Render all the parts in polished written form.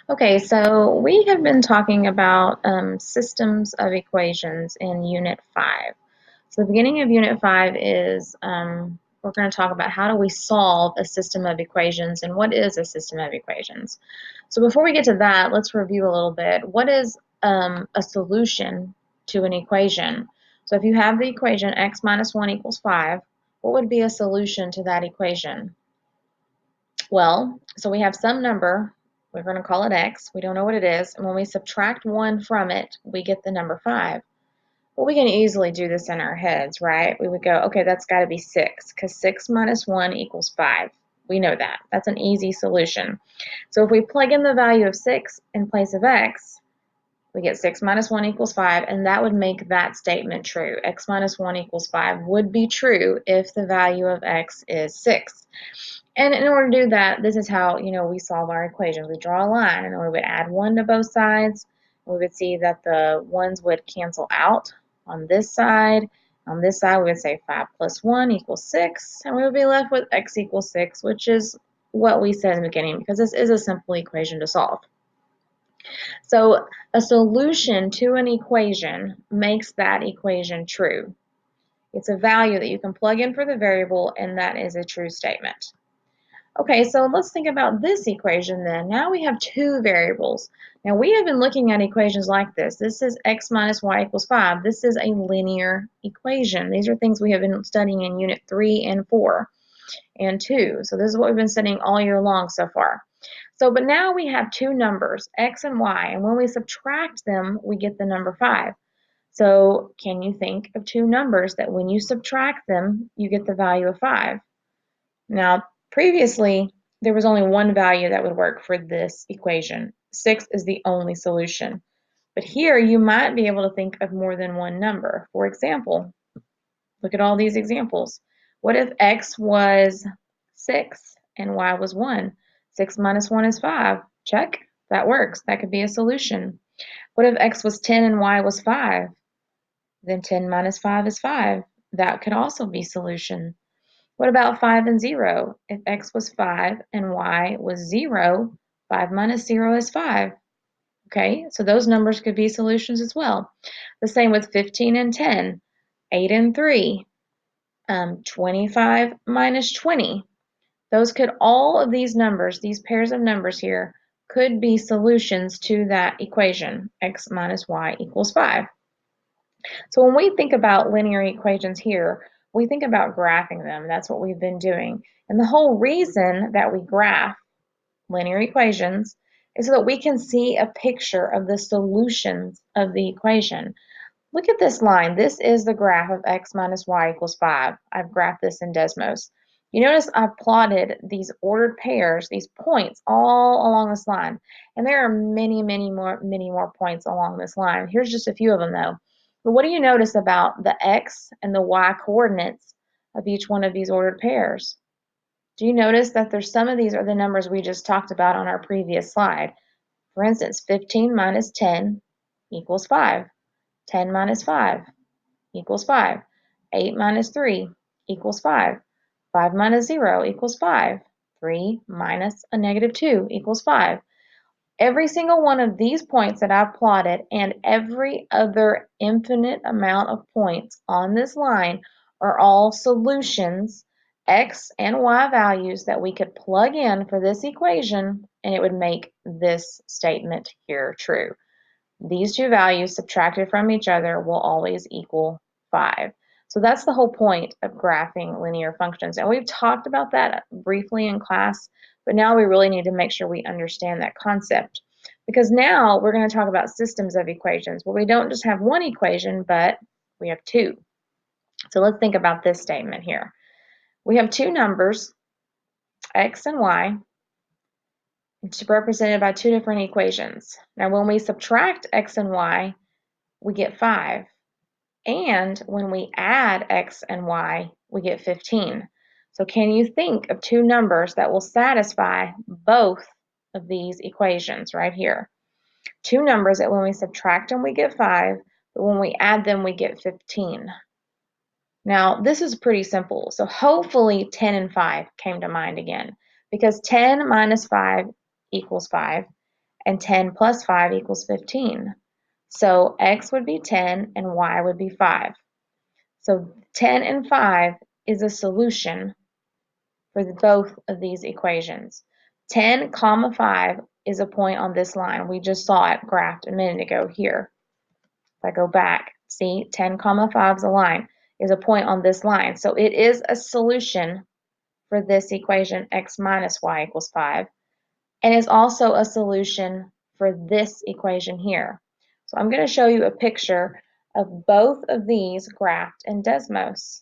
Okay, so we have been talking about systems of equations in Unit 5. So the beginning of Unit 5 is we're going to talk about how do we solve a system of equations and what is a system of equations. So before we get to that, let's review a little bit. What is a solution to an equation? So if you have the equation x minus 1 equals 5, what would be a solution to that equation? Well, so we have some number, we're going to call it x, we don't know what it is, and when we subtract 1 from it, we get the number 5. Well, we can easily do this in our heads, right? We would go, okay, that's got to be 6, because 6 minus 1 equals 5. We know that. That's an easy solution. So if we plug in the value of 6 in place of x, we get 6 minus 1 equals 5, and that would make that statement true. X minus 1 equals 5 would be true if the value of x is 6. And in order to do that, this is how, we solve our equations. We draw a line, and we would add 1 to both sides. We would see that the 1's would cancel out on this side. On this side, we would say 5 plus 1 equals 6, and we would be left with x equals 6, which is what we said in the beginning, because this is a simple equation to solve. So a solution to an equation makes that equation true. It's a value that you can plug in for the variable, and that is a true statement. Okay, so let's think about this equation then. Now we have two variables. Now we have been looking at equations like this. This is x minus y equals 5. This is a linear equation. These are things we have been studying in Unit 3 and 4 and 2. So this is what we've been studying all year long so far. So, but now we have two numbers, x and y, and when we subtract them, we get the number 5. So can you think of two numbers that when you subtract them, you get the value of 5? Now, previously, there was only one value that would work for this equation. 6 is the only solution. But here, you might be able to think of more than one number. For example, look at all these examples. What if x was 6 and y was 1? 6 minus 1 is 5. Check. That works. That could be a solution. What if x was 10 and y was 5? Then 10 minus 5 is 5. That could also be solution. What about 5 and 0? If x was 5 and y was 0, 5 minus 0 is 5. Okay, so those numbers could be solutions as well. The same with 15 and 10, 8 and 3, 25 minus 20. Those could, all of these numbers, these pairs of numbers here, could be solutions to that equation, x minus y equals 5. So when we think about linear equations here, we think about graphing them. That's what we've been doing. And the whole reason that we graph linear equations is so that we can see a picture of the solutions of the equation. Look at this line. This is the graph of x minus y equals 5. I've graphed this in Desmos. You notice I've plotted these ordered pairs, these points, all along this line. And there are many, many more points along this line. Here's just a few of them, though. But what do you notice about the x and the y coordinates of each one of these ordered pairs? Do you notice that there's some of these are the numbers we just talked about on our previous slide? For instance, 15 minus 10 equals 5. 10 minus 5 equals 5. 8 minus 3 equals 5. 5 minus 0 equals 5. 3 minus a negative 2 equals 5. Every single one of these points that I've plotted and every other infinite amount of points on this line are all solutions, x and y values that we could plug in for this equation, and it would make this statement here true. These two values subtracted from each other will always equal 5. So that's the whole point of graphing linear functions. And we've talked about that briefly in class, but now we really need to make sure we understand that concept. Because now we're going to talk about systems of equations where we don't just have one equation, but we have two. So let's think about this statement here. We have two numbers, x and y, represented by two different equations. Now when we subtract x and y, we get 5. And when we add x and y, we get 15. So can you think of two numbers that will satisfy both of these equations right here? Two numbers that when we subtract them, we get 5, but when we add them, we get 15. Now, this is pretty simple. So hopefully 10 and 5 came to mind again, because 10 minus 5 equals 5, and 10 plus 5 equals 15. So x would be 10 and y would be 5. So 10 and 5 is a solution for both of these equations. 10 comma 5 is a point on this line. We just saw it graphed a minute ago here. If I go back, see 10 comma 5 is a line, is a point on this line. So it is a solution for this equation, x minus y equals 5, and is also a solution for this equation here. So I'm going to show you a picture of both of these graphed in Desmos.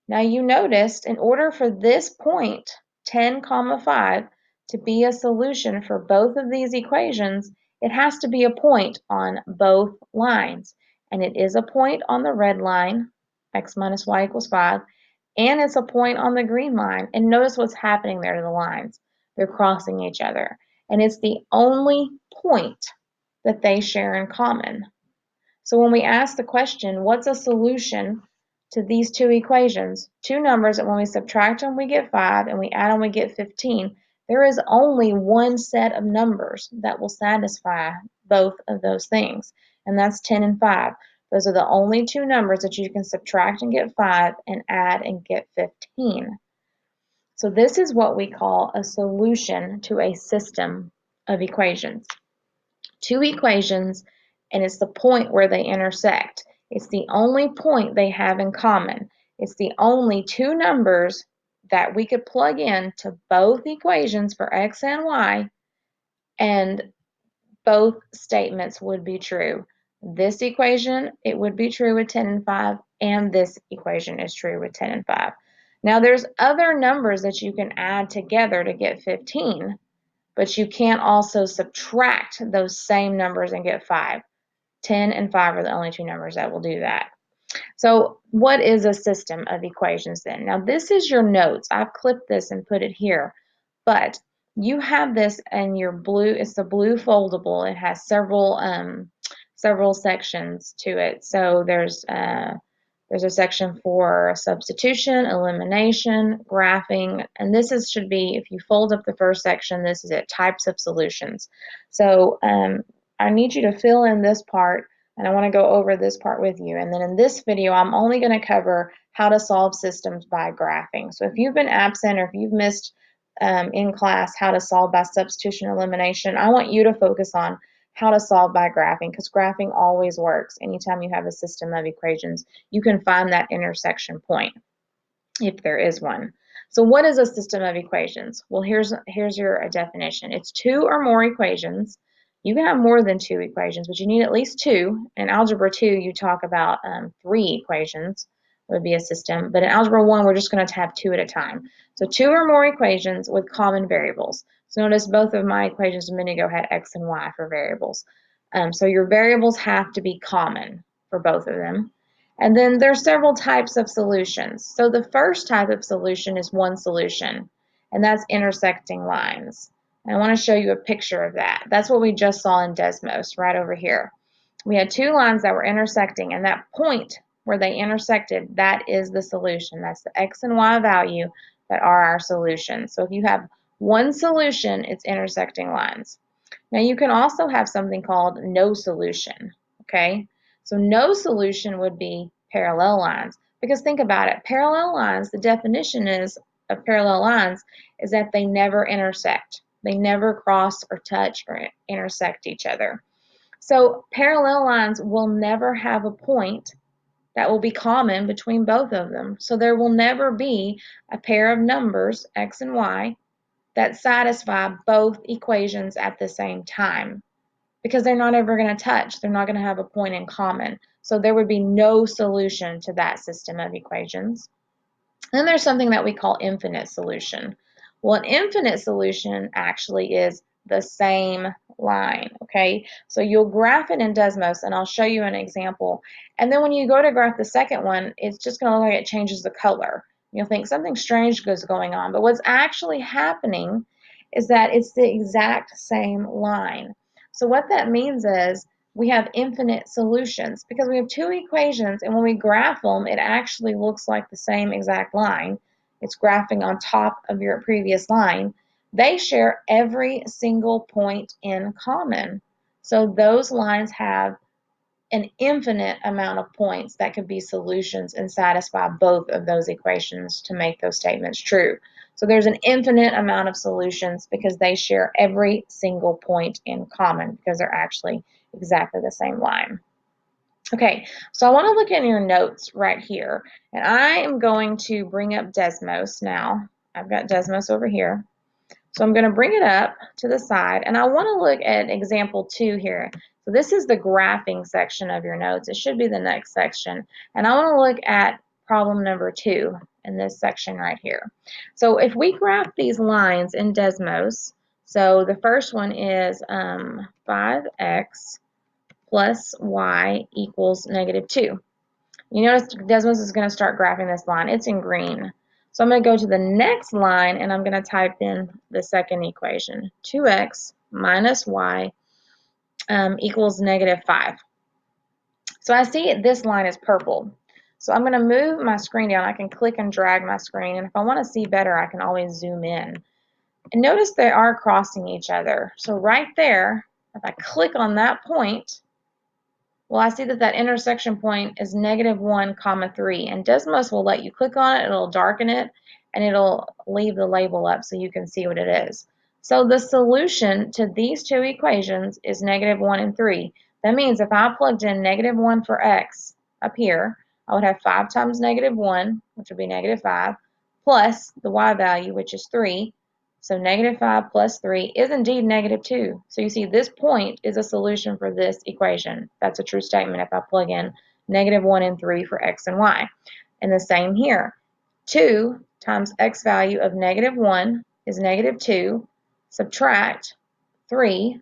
Now you noticed in order for this point, 10 comma 5, to be a solution for both of these equations, it has to be a point on both lines. And it is a point on the red line, x minus y equals 5, and it's a point on the green line. And notice what's happening there to the lines. They're crossing each other. And it's the only point that they share in common. So when we ask the question, what's a solution to these two equations, two numbers that when we subtract them we get 5 and we add them we get 15, there is only one set of numbers that will satisfy both of those things, and that's 10 and 5. Those are the only two numbers that you can subtract and get 5 and add and get 15. So this is what we call a solution to a system of equations. Two equations, and it's the point where they intersect. It's the only point they have in common. It's the only two numbers that we could plug in to both equations for x and y, and both statements would be true. This equation, it would be true with 10 and 5, and this equation is true with 10 and 5. Now there's other numbers that you can add together to get 15, but you can't also subtract those same numbers and get 5. 10 and 5 are the only two numbers that will do that. So what is a system of equations then? Now this is your notes. I've clipped this and put it here, but you have this in your blue, it's the blue foldable. It has several sections to it. So there's a section for substitution, elimination, graphing, and should be, if you fold up the first section, this is it, types of solutions. So I need you to fill in this part, and I want to go over this part with you. And then in this video, I'm only going to cover how to solve systems by graphing. So if you've been absent or if you've missed in class how to solve by substitution or elimination, I want you to focus on how to solve by graphing, because graphing always works. Anytime you have a system of equations, you can find that intersection point, if there is one. So what is a system of equations? Well, here's your definition. It's two or more equations. You can have more than two equations, but you need at least two. In Algebra 2, you talk about 3 equations would be a system, but in Algebra 1, we're just going to have 2 at a time. So 2 or more equations with common variables. So notice both of my equations a minute ago had x and y for variables. So your variables have to be common for both of them. And then there's several types of solutions. So the first type of solution is one solution, and that's intersecting lines. And I want to show you a picture of that. That's what we just saw in Desmos, right over here. We had two lines that were intersecting, and that point where they intersected, that is the solution. That's the x and y value that are our solution. So if you have one solution, it's intersecting lines. Now you can also have something called no solution, okay? So no solution would be parallel lines, because think about it. Parallel lines, the definition is of parallel lines is that they never intersect. They never cross or touch or intersect each other. So parallel lines will never have a point that will be common between both of them. So there will never be a pair of numbers, x and y, that satisfy both equations at the same time, because they're not ever going to touch. They're not going to have a point in common. So there would be no solution to that system of equations. Then there's something that we call infinite solution. Well, an infinite solution actually is the same line, okay? So you'll graph it in Desmos, and I'll show you an example. And then when you go to graph the second one, it's just going to look like it changes the color. You'll think something strange is going on, but what's actually happening is that it's the exact same line. So what that means is we have infinite solutions because we have two equations, and when we graph them, it actually looks like the same exact line. It's graphing on top of your previous line, They share every single point in common. So those lines have an infinite amount of points that could be solutions and satisfy both of those equations to make those statements true. So there's an infinite amount of solutions because they share every single point in common because they're actually exactly the same line. Okay, so I want to look in your notes right here, and I am going to bring up Desmos now. I've got Desmos over here. So I'm going to bring it up to the side, and I want to look at example 2 here. So this is the graphing section of your notes. It should be the next section. And I want to look at problem number 2 in this section right here. So if we graph these lines in Desmos, so the first one is 5x plus y equals -2. You notice Desmos is going to start graphing this line. It's in green. So I'm going to go to the next line and I'm going to type in the second equation. 2x minus y equals -5. So I see this line is purple. So I'm going to move my screen down. I can click and drag my screen. And if I want to see better, I can always zoom in. And notice they are crossing each other. So right there, if I click on that point, well, I see that that intersection point is -1, 3, and Desmos will let you click on it, it'll darken it, and it'll leave the label up so you can see what it is. So the solution to these two equations is -1 and 3. That means if I plugged in -1 for x up here, I would have 5 times -1, which would be -5, plus the y value, which is 3. So -5 plus 3 is indeed -2. So you see this point is a solution for this equation. That's a true statement if I plug in -1 and 3 for x and y. And the same here. 2 times x value of -1 is -2. Subtract 3.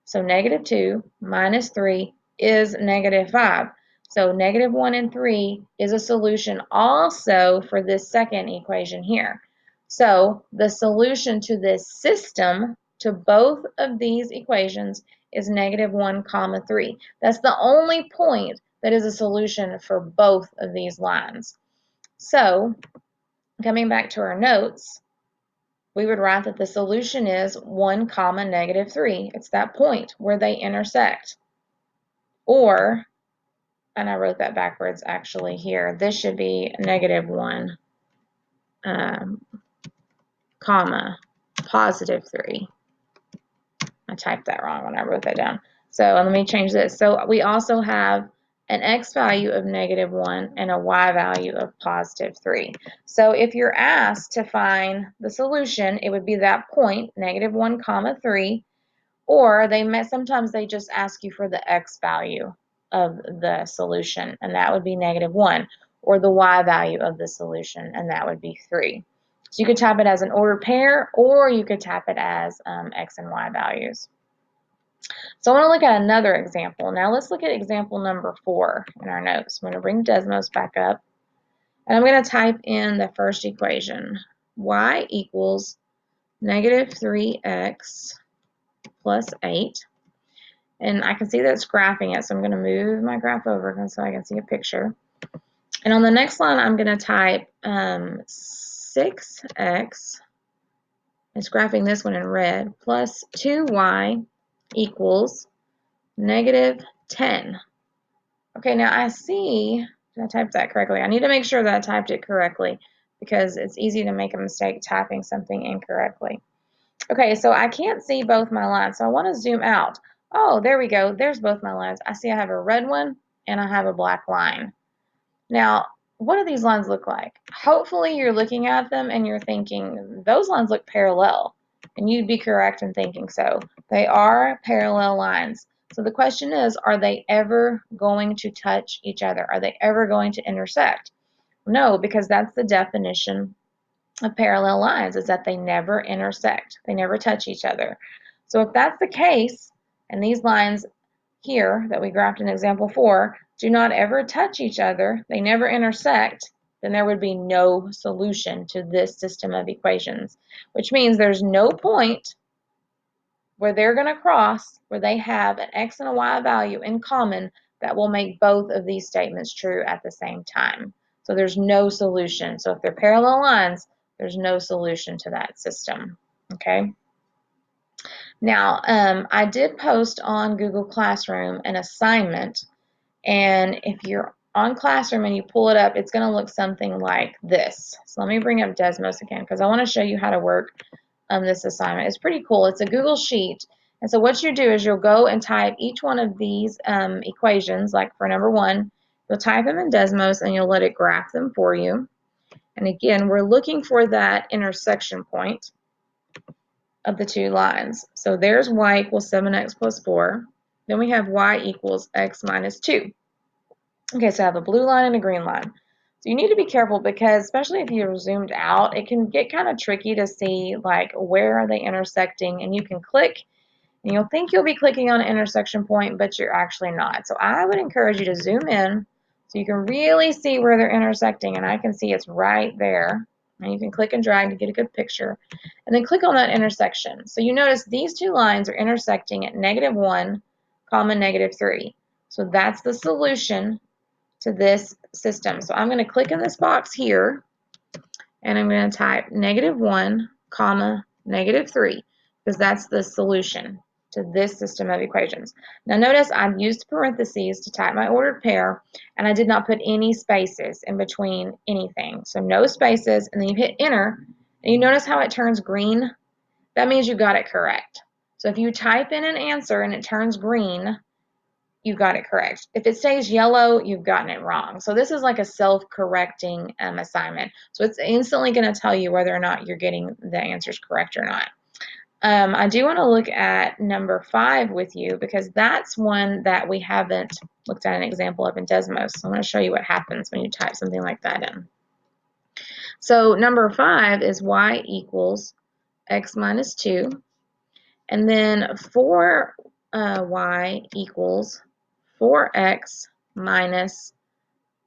So -2 minus 3 is -5. So -1 and 3 is a solution also for this second equation here. So the solution to this system, to both of these equations, is -1, 3. That's the only point that is a solution for both of these lines. So coming back to our notes, we would write that the solution is 1, -3. It's that point where they intersect. Or, and I wrote that backwards actually here, this should be -1, comma, +3. I typed that wrong when I wrote that down. So let me change this. So we also have an x value of -1 and a y value of +3. So if you're asked to find the solution, it would be that point, -1, 3, or sometimes they just ask you for the x value of the solution, and that would be -1, or the y value of the solution, and that would be 3. So you could type it as an ordered pair, or you could type it as x and y values. So I want to look at another example. Now let's look at example number 4 in our notes. I'm going to bring Desmos back up, and I'm going to type in the first equation. Y equals -3x plus 8. And I can see that it's graphing it, so I'm going to move my graph over so I can see a picture. And on the next line, I'm going to type 6x, it's graphing this one in red, plus 2y equals -10. Okay, now I see, did I type that correctly? I need to make sure that I typed it correctly because it's easy to make a mistake typing something incorrectly. Okay, so I can't see both my lines, so I want to zoom out. Oh, there we go. There's both my lines. I see I have a red one and I have a black line. Now, what do these lines look like? Hopefully you're looking at them and you're thinking, those lines look parallel. And you'd be correct in thinking so. They are parallel lines. So the question is, are they ever going to touch each other? Are they ever going to intersect? No, because that's the definition of parallel lines, is that they never intersect. They never touch each other. So if that's the case, and these lines here that we graphed in example 4 do not ever touch each other, they never intersect, then there would be no solution to this system of equations, which means there's no point where they're going to cross where they have an x and a y value in common that will make both of these statements true at the same time. So there's no solution. So if they're parallel lines, there's no solution to that system. Okay. Now, I did post on Google Classroom an assignment, and if you're on Classroom and you pull it up, it's going to look something like this. So let me bring up Desmos again because I want to show you how to work this assignment. It's pretty cool. It's a Google Sheet. And so what you do is you'll go and type each one of these equations, like for number 1, you'll type them in Desmos and you'll let it graph them for you. And again, we're looking for that intersection point of the two lines. So there's y equals 7x plus 4. Then we have y equals x minus 2. Okay, so I have a blue line and a green line. So you need to be careful because especially if you're zoomed out, it can get kind of tricky to see like where are they intersecting, and you can click and you'll think you'll be clicking on an intersection point, but you're actually not. So I would encourage you to zoom in so you can really see where they're intersecting, and I can see it's right there. And you can click and drag to get a good picture. And then click on that intersection. So you notice these two lines are intersecting at -1, -3. So that's the solution to this system. So I'm going to click in this box here, and I'm going to type -1, -3, because that's the solution to this system of equations. Now notice I've used parentheses to type my ordered pair, and I did not put any spaces in between anything. So no spaces, and then you hit enter, and you notice how it turns green? That means you got it correct. So if you type in an answer and it turns green, you got it correct. If it stays yellow, you've gotten it wrong. So this is like a self-correcting assignment. So it's instantly going to tell you whether or not you're getting the answers correct or not. I do want to look at number 5 with you because that's one that we haven't looked at an example of in Desmos. So I'm going to show you what happens when you type something like that in. So number 5 is y equals x minus 2. And then 4y equals 4x minus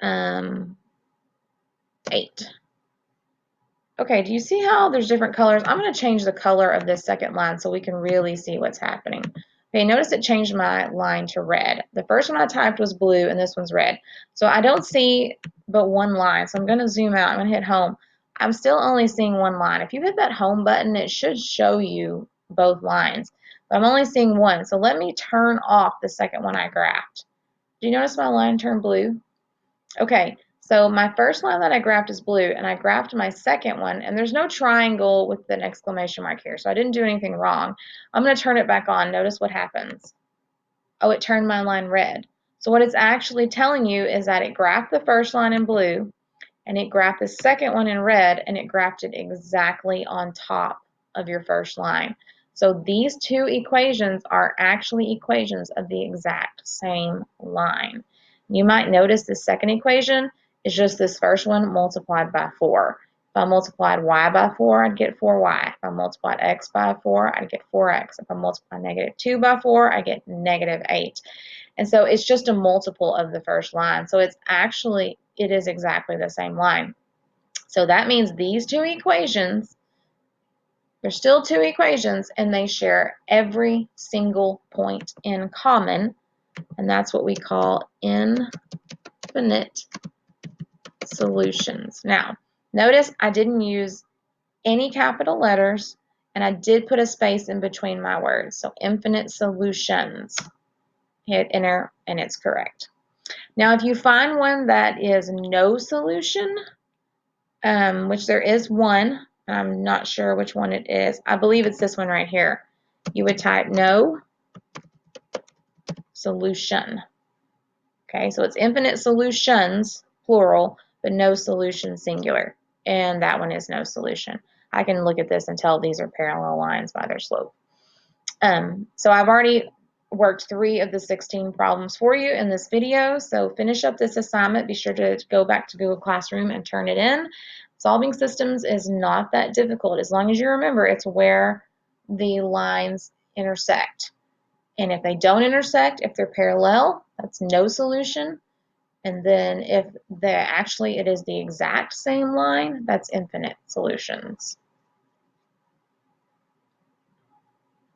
8. Okay, do you see how there's different colors? I'm going to change the color of this second line so we can really see what's happening. Okay, notice it changed my line to red. The first one I typed was blue and this one's red. So I don't see but one line. So I'm going to zoom out. I'm going to hit home. I'm still only seeing one line. If you hit that home button, it should show you both lines. But I'm only seeing one. So let me turn off the second one I graphed. Do you notice my line turned blue? Okay, so my first line that I graphed is blue, and I graphed my second one, and there's no triangle with an exclamation mark here, so I didn't do anything wrong. I'm going to turn it back on. Notice what happens. Oh, it turned my line red. So what it's actually telling you is that it graphed the first line in blue, and it graphed the second one in red, and it graphed it exactly on top of your first line. So these two equations are actually equations of the exact same line. You might notice the second equation is just this first one multiplied by 4. If I multiplied y by 4, I'd get 4y. If I multiplied x by 4, I'd get 4x. If I multiply -2 by 4, I get -8. And so it's just a multiple of the first line. So it is exactly the same line. So that means these two equations, they're still two equations, and they share every single point in common, and that's what we call infinite solutions. Now, notice I didn't use any capital letters, and I did put a space in between my words. So infinite solutions. Hit enter, and it's correct. Now, if you find one that is no solution, which there is one, I'm not sure which one it is. I believe it's this one right here. You would type no solution. Okay, so it's infinite solutions, plural, but no solution, singular. And that one is no solution. I can look at this and tell these are parallel lines by their slope. So I've already worked 3 of the 16 problems for you in this video. So finish up this assignment. Be sure to go back to Google Classroom and turn it in. Solving systems is not that difficult as long as you remember it's where the lines intersect. And if they don't intersect, if they're parallel, that's no solution. And then if it is the exact same line, that's infinite solutions.